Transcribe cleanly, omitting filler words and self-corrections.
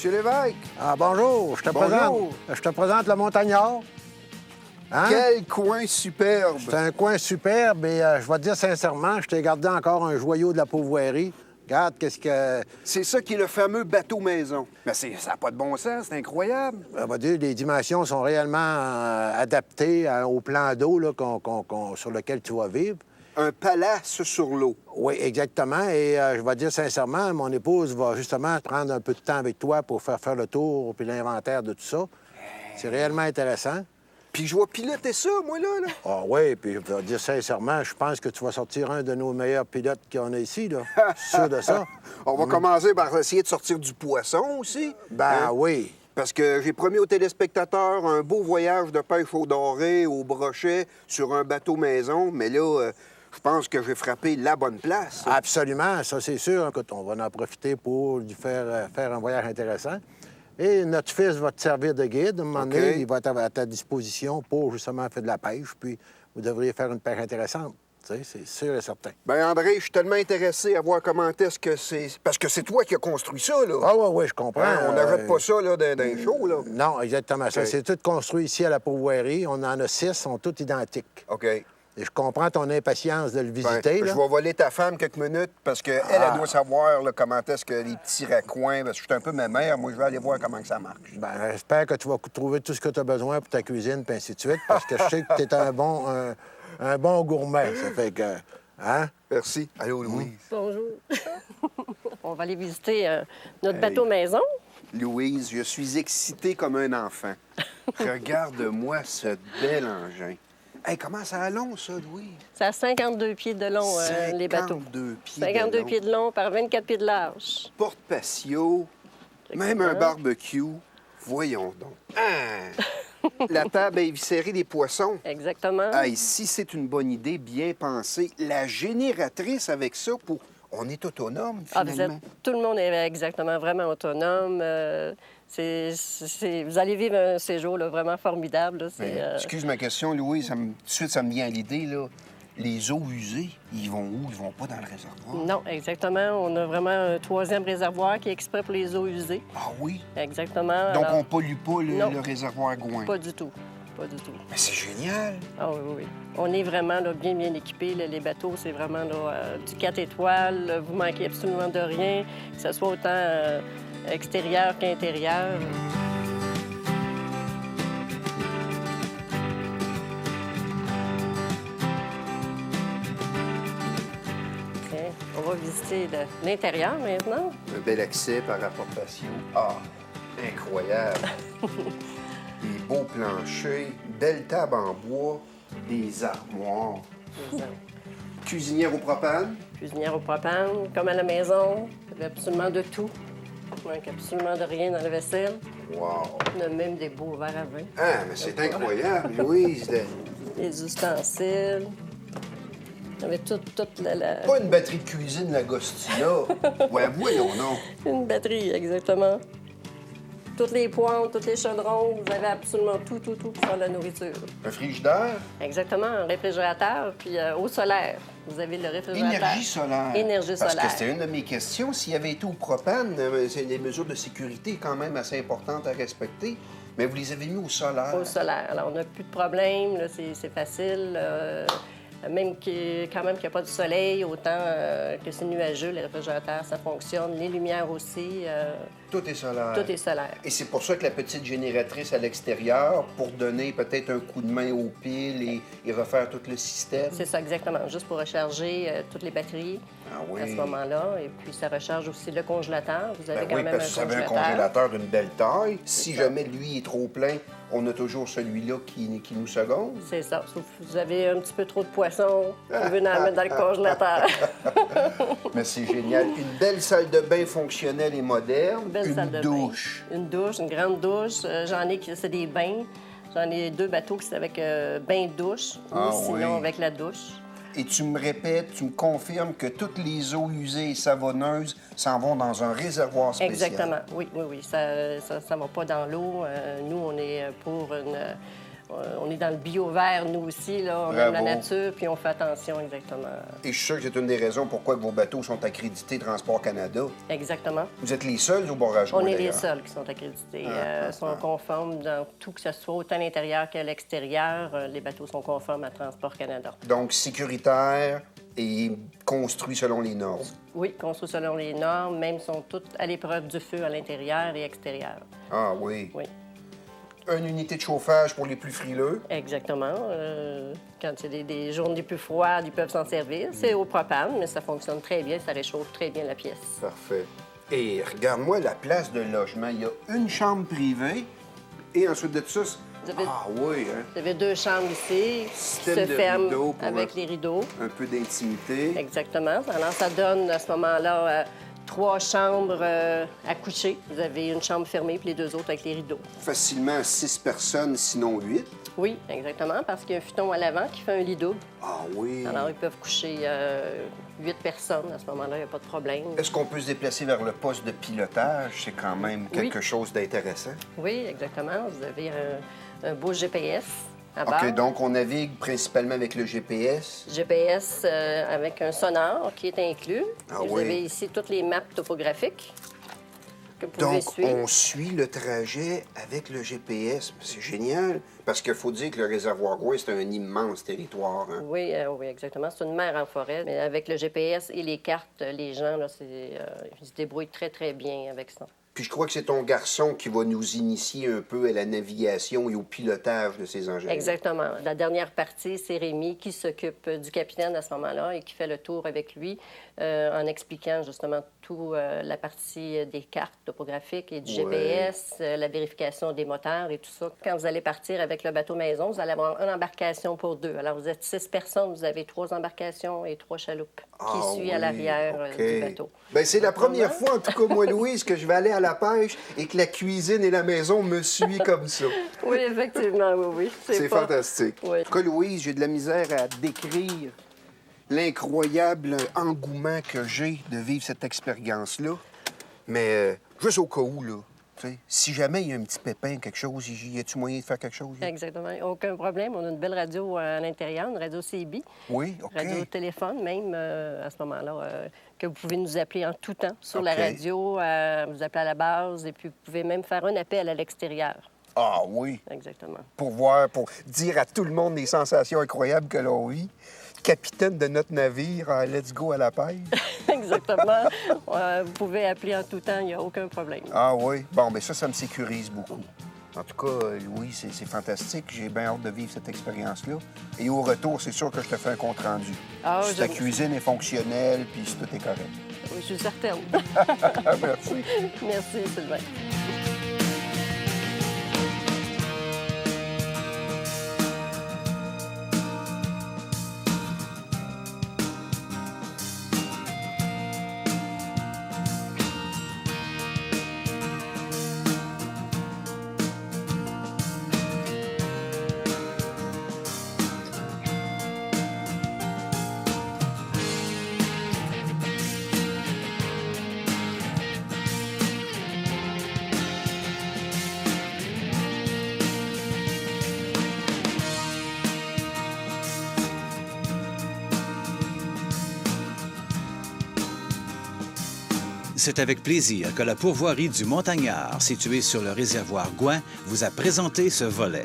Monsieur Lévesque. Ah, bonjour, je te présente le Montagnard. Hein? Quel coin superbe! C'est un coin superbe et je vais te dire sincèrement, je t'ai gardé encore un joyau de la pauvrerie. Regarde, qu'est-ce que... C'est ça qui est le fameux bateau maison. Mais ça n'a pas de bon sens, c'est incroyable. On va dire, les dimensions sont réellement adaptées au plan d'eau là, sur lequel tu vas vivre. Un palace sur l'eau. Oui, exactement. Et je vais te dire sincèrement, mon épouse va justement prendre un peu de temps avec toi pour faire le tour puis l'inventaire de tout ça. C'est réellement intéressant. Puis je vais piloter ça, moi, là. Ah oui, puis je vais te dire sincèrement, je pense que tu vas sortir un de nos meilleurs pilotes qu'on a ici, là. Je suis sûr de ça. On va commencer par essayer de sortir du poisson aussi. Ben oui. Parce que j'ai promis aux téléspectateurs un beau voyage de pêche au doré, au brochet, sur un bateau maison. Mais là, je pense que j'ai frappé la bonne place. Absolument, ça c'est sûr. Écoute, on va en profiter pour lui faire un voyage intéressant. Et notre fils va te servir de guide. À un moment donné, il va être à ta disposition pour justement faire de la pêche. Puis vous devriez faire une pêche intéressante. Tu sais, c'est sûr et certain. Bien, André, je suis tellement intéressé à voir comment est-ce que c'est... Parce que c'est toi qui as construit ça, là. Ah oui, je comprends. Hein, on n'arrête pas ça, là, dans les shows, là. Non, exactement. Ça, c'est tout construit ici à la Pourvoirie. On en a 6, ils sont tous identiques. OK. Et je comprends ton impatience de le visiter. Ben, je vais voler ta femme quelques minutes parce qu'elle, elle doit savoir là, comment est-ce que les petits raccoins... Parce que je suis un peu ma mère. Moi, je vais aller voir comment que ça marche. Ben, j'espère que tu vas trouver tout ce que tu as besoin pour ta cuisine, puis ainsi de suite, parce que je sais que tu es un bon gourmet. Ça fait que... Hein? Merci. Allô, Louise. Bonjour. On va aller visiter notre bateau maison. Louise, je suis excitée comme un enfant. Regarde-moi ce bel engin. Hey, comment ça a long, ça, Louise? C'est à 52 pieds de long, les bateaux. 52 pieds 52 de long. pieds de long par 24 pieds de large. Porte-patio, même un barbecue. Voyons donc. Ah! La table à éviscérer des poissons. Exactement. Ah, si c'est une bonne idée, bien pensée. La génératrice avec ça, on est autonome, finalement. Tout le monde est exactement vraiment autonome. Vous allez vivre un séjour là, vraiment formidable. Là. Excuse ma question, Louis. Tout de suite, ça me vient à l'idée, là. Les eaux usées, ils vont où? Ils vont pas dans le réservoir? Non, exactement. On a vraiment un 3e réservoir qui est exprès pour les eaux usées. Ah oui? Exactement. Donc, alors... on pollue pas le réservoir Gouin? Pas du tout. Pas du tout. Mais c'est génial! Ah oui. On est vraiment là, bien équipés. Là. Les bateaux, c'est vraiment là, du 4 étoiles. Vous manquez absolument de rien, que ce soit autant extérieur qu'intérieur. OK. On va visiter l'intérieur maintenant. Un bel accès par apportation. Ah, incroyable! Des beaux planchers, belle table en bois, des armoires. Cuisinière au propane? Cuisinière au propane, comme à la maison. Il y avait absolument de tout. Il manque absolument de rien dans la vaisselle. Wow! On a même des beaux verres à vin. Ah, mais c'est incroyable, Louise! Les ustensiles. Il y avait toute la... Pas une batterie de cuisine, la Gostina. Ouais, voyons, non. Une batterie, exactement. Toutes les poêles, tous les chaudrons, vous avez absolument tout pour faire la nourriture. Un frigidaire? Exactement, un réfrigérateur, puis eau solaire. Vous avez le réfrigérateur. Énergie solaire. Énergie solaire. Parce que c'était une de mes questions. S'il y avait été au propane, c'est des mesures de sécurité quand même assez importantes à respecter. Mais vous les avez mis au solaire. Au solaire. Alors, on n'a plus de problème, là, c'est facile. Même quand même qu'il n'y a pas de soleil, autant que c'est nuageux, les réfrigérateurs, ça fonctionne. Les lumières aussi. Tout est solaire. Tout est solaire. Et c'est pour ça que la petite génératrice à l'extérieur, pour donner peut-être un coup de main aux piles et refaire tout le système. C'est ça, exactement. Juste pour recharger toutes les batteries à ce moment-là. Et puis, ça recharge aussi le congélateur. Vous avez quand même parce que vous avez un congélateur d'une belle taille. Si jamais lui est trop plein, on a toujours celui-là qui nous seconde. C'est ça. Sauf que vous avez un petit peu trop de poissons, vous venez en mettre dans le congélateur. Mais c'est génial. Une belle salle de bain fonctionnelle et moderne. Une douche. Une douche, une grande douche. J'en ai qui c'est des bains. J'en ai 2 bateaux qui c'est avec bain-douche ou sinon avec la douche. Et tu me répètes, tu me confirmes que toutes les eaux usées et savonneuses s'en vont dans un réservoir spécial. Exactement. Oui. Ça ne va pas dans l'eau. Nous, on est pour On est dans le bio-vert, nous aussi, là. On aime la nature, puis on fait attention, exactement. Et je suis sûr que c'est une des raisons pourquoi vos bateaux sont accrédités Transport Canada. Exactement. Vous êtes les seuls au barrage? On est les seuls qui sont accrédités. Sont conformes dans tout, que ce soit autant à l'intérieur qu'à l'extérieur. Les bateaux sont conformes à Transport Canada. Donc, sécuritaire et construit selon les normes. Oui, construits selon les normes, même sont toutes à l'épreuve du feu à l'intérieur et extérieur. Ah oui. Oui. Une unité de chauffage pour les plus frileux. Exactement. Quand il y a des journées plus froides, ils peuvent s'en servir. C'est au propane, mais ça fonctionne très bien, ça réchauffe très bien la pièce. Parfait. Et regarde-moi la place de logement. Il y a une chambre privée et ensuite de ça... Ah oui, hein? Vous avez 2 chambres ici qui Système se de ferment rideaux pour avec les rideaux. Un peu d'intimité. Exactement. Alors, ça donne à ce moment-là 3 chambres à coucher. Vous avez une chambre fermée puis les 2 autres avec les rideaux. Facilement 6 personnes, sinon 8. Oui, exactement, parce qu'il y a un futon à l'avant qui fait un lit double. Ah oui. Alors, ils peuvent coucher 8 personnes. À ce moment-là, il n'y a pas de problème. Est-ce qu'on peut se déplacer vers le poste de pilotage? C'est quand même quelque chose d'intéressant. Oui, exactement. Vous avez un beau GPS à bord. OK, donc on navigue principalement avec le GPS. GPS avec un sonore qui est inclus. Ah Et vous oui. avez ici toutes les maps topographiques que vous pouvez Donc, suivre. on suit le trajet avec le GPS. C'est génial, parce qu'il faut dire que le réservoir Gouin, c'est un immense territoire. Hein? Oui, oui, exactement. C'est une mer en forêt. Mais avec le GPS et les cartes, les gens, là, ils se débrouillent très, très bien avec ça. Puis je crois que c'est ton garçon qui va nous initier un peu à la navigation et au pilotage de ces engins. Exactement. La dernière partie, c'est Rémi qui s'occupe du capitaine à ce moment-là et qui fait le tour avec lui en expliquant justement toute la partie des cartes topographiques et du GPS, la vérification des moteurs et tout ça. Quand vous allez partir avec le bateau maison, vous allez avoir une embarcation pour 2. Alors, vous êtes 6 personnes, vous avez 3 embarcations et 3 chaloupes qui suivent à l'arrière du bateau. Bien, c'est la première fois, en tout cas, moi, Louise, que je vais aller à la pêche et que la cuisine et la maison me suivent comme ça. Oui, effectivement, oui. C'est fantastique. Oui. En tout cas, Louise, j'ai de la misère à décrire l'incroyable engouement que j'ai de vivre cette expérience-là. Mais juste au cas où, là, tu sais, si jamais il y a un petit pépin, quelque chose, y a-tu moyen de faire quelque chose? Là? Exactement. Aucun problème. On a une belle radio à l'intérieur, une radio CB. Oui, OK. Radio téléphone même, à ce moment-là, que vous pouvez nous appeler en tout temps sur la radio, vous appelez à la base, et puis vous pouvez même faire un appel à l'extérieur. Ah oui. Exactement. Pour dire à tout le monde les sensations incroyables que l'on vit. Capitaine de notre navire, let's go à la pêche. Exactement. Vous pouvez appeler en tout temps, il n'y a aucun problème. Ah oui? Bon, bien ça me sécurise beaucoup. En tout cas, Louis, c'est fantastique. J'ai bien hâte de vivre cette expérience-là. Et au retour, c'est sûr que je te fais un compte-rendu. Ah, si ta cuisine est fonctionnelle, puis si tout est correct. Oui, je suis certaine. Merci. Merci, Sylvain. C'est avec plaisir que la pourvoirie du Montagnard, située sur le réservoir Gouin, vous a présenté ce volet.